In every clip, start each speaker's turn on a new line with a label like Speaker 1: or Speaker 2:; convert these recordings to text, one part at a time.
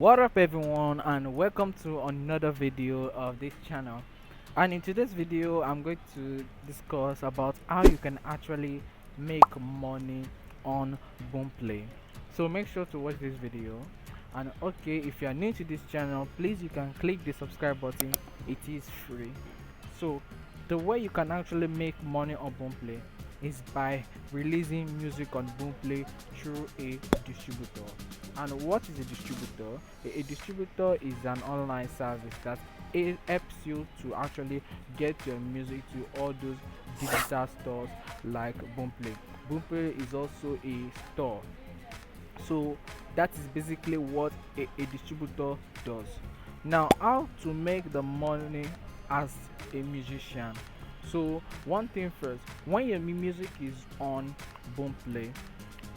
Speaker 1: What up everyone, and welcome to another video of this channel. And in today's video I'm going to discuss about how you can actually make money on Boomplay. So make sure to watch this video. And okay, if you are new to this channel, please you can click the subscribe button. It is free. So the way you can actually make money on Boomplay is by releasing music on Boomplay through a distributor. And what is a distributor? A distributor is an online service that it helps you to actually get your music to all those digital stores like Boomplay. Boomplay is also a store. So that is basically what a distributor does. Now, how to make the money as a musician? So one thing first, when your music is on Boomplay,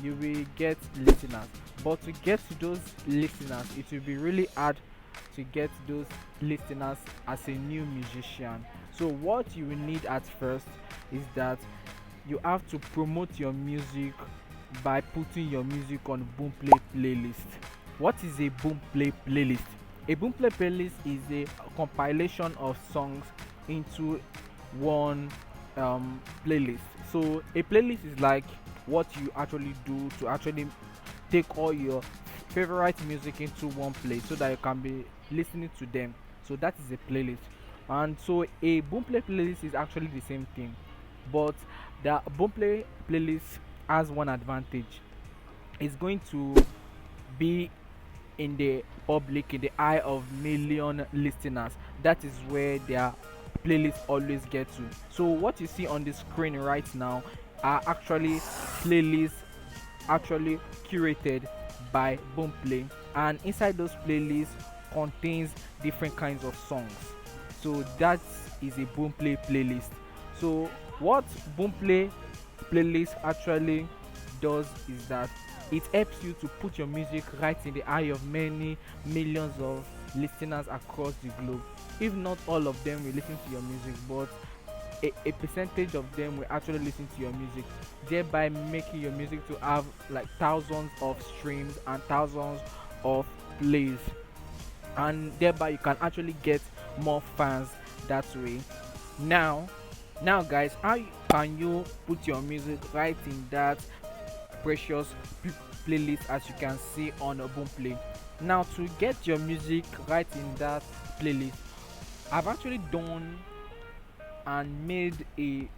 Speaker 1: you will get listeners, but to get to those listeners it will be really hard to get those listeners as a new musician. So what you will need at first is that you have to promote your music by putting your music on Boomplay playlist. What is a Boomplay playlist? A Boomplay playlist is a compilation of songs into one playlist. So a playlist is like what you actually do to actually take all your favorite music into one place so that you can be listening to them. So that is a playlist. And so a Boomplay playlist is actually the same thing, but the Boomplay playlist has one advantage. It's going to be in the public, in the eye of million listeners. That is where their playlist always get to. So what you see on the screen right now are actually playlists actually curated by Boomplay, and inside those playlists contains different kinds of songs. So that is a Boomplay playlist. So what Boomplay playlist actually does is that it helps you to put your music right in the eye of many millions of listeners across the globe. If not all of them will listen to your music, but a percentage of them will actually listen to your music, thereby making your music to have like thousands of streams and thousands of plays, and thereby you can actually get more fans that way. Now now guys, can you put your music right in that precious playlist as you can see on a Boomplay? Now, to get your music right in that playlist, I've actually done and made a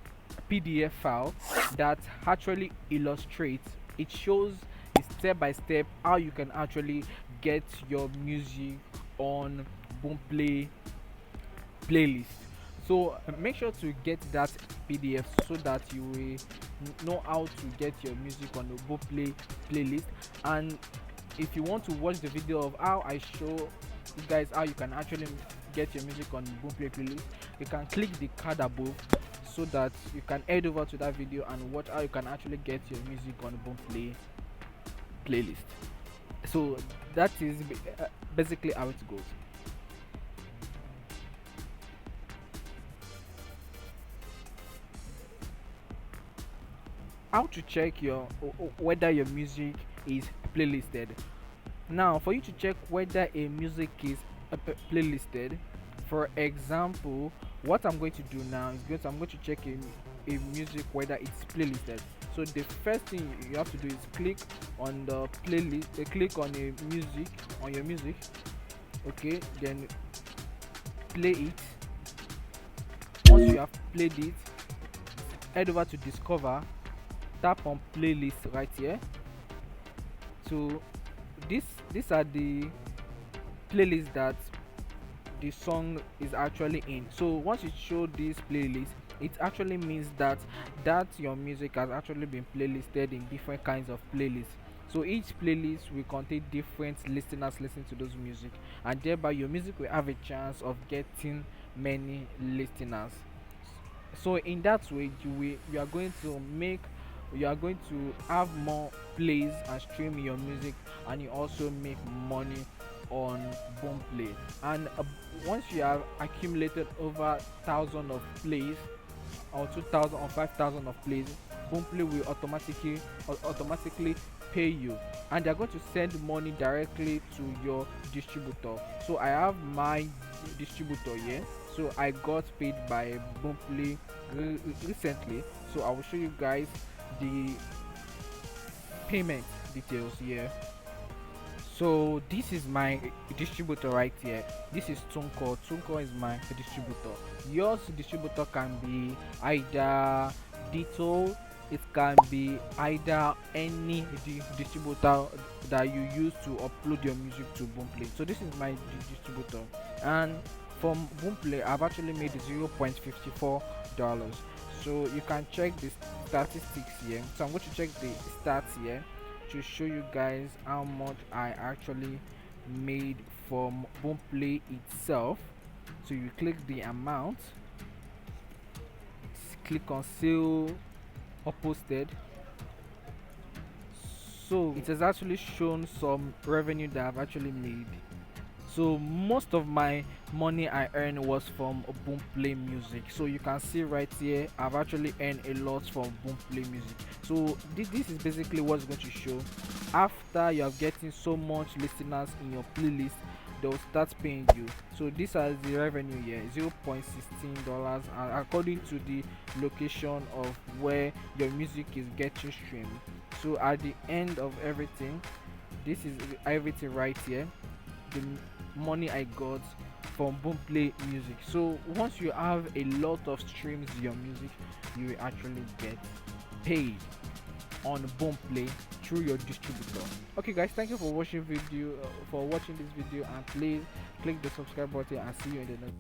Speaker 1: PDF file that actually illustrates, it shows a step by step how you can actually get your music on Boomplay playlist. So make sure to get that PDF so that you will know how to get your music on the Boomplay playlist. And if you want to watch the video of how I show you guys how you can actually get your music on Boomplay playlist, you can click the card above so that you can head over to that video and watch how you can actually get your music on Boomplay playlist. So that is basically how it goes. How to check your whether your music is playlisted. Now, for you to check whether a music is playlisted, for example, what I'm going to do now is I'm going to check a music whether it's playlisted. So the first thing you have to do is click on the playlist, click on a music on your music, okay, then play it. Once you have played it, head over to discover, tap on playlist right here. So these are the playlists that the song is actually in. So once you show this playlist, it actually means that your music has actually been playlisted in different kinds of playlists. So each playlist will contain different listeners listening to those music, and thereby your music will have a chance of getting many listeners. So in that way you are going to make, you are going to have more plays and stream your music, and you also make money on Boomplay. And once you have accumulated over 1,000 of plays, or 2,000 or 5,000 of plays, Boomplay will automatically pay you, and they're going to send money directly to your distributor. So I have my distributor here. So I got paid by Boomplay recently. So I will show you guys the payment details here. So this is my distributor right here. This is Tunko. Tunko is my distributor. Yours distributor can be either Ditto, it can be either any distributor that you use to upload your music to Boomplay. So this is my distributor, and from Boomplay I've actually made $0.54. So you can check the statistics here. So I'm going to check the stats here to show you guys how much I actually made from Boomplay itself. So you click the amount, click on sale or posted. So it has actually shown some revenue that I've actually made. So most of my money I earned was from Boomplay music. So you can see right here I've actually earned a lot from Boomplay music. So this is basically what's going to show after you are getting so much listeners in your playlist. They'll start paying you. So this is the revenue here, $0.16, and according to the location of where your music is getting streamed. So at the end of everything, this is everything right here, the money I got from Boomplay music. So once you have a lot of streams in your music, you will actually get paid on Boomplay through your distributor. Okay guys, thank you for watching this video, and please click the subscribe button and see you in the next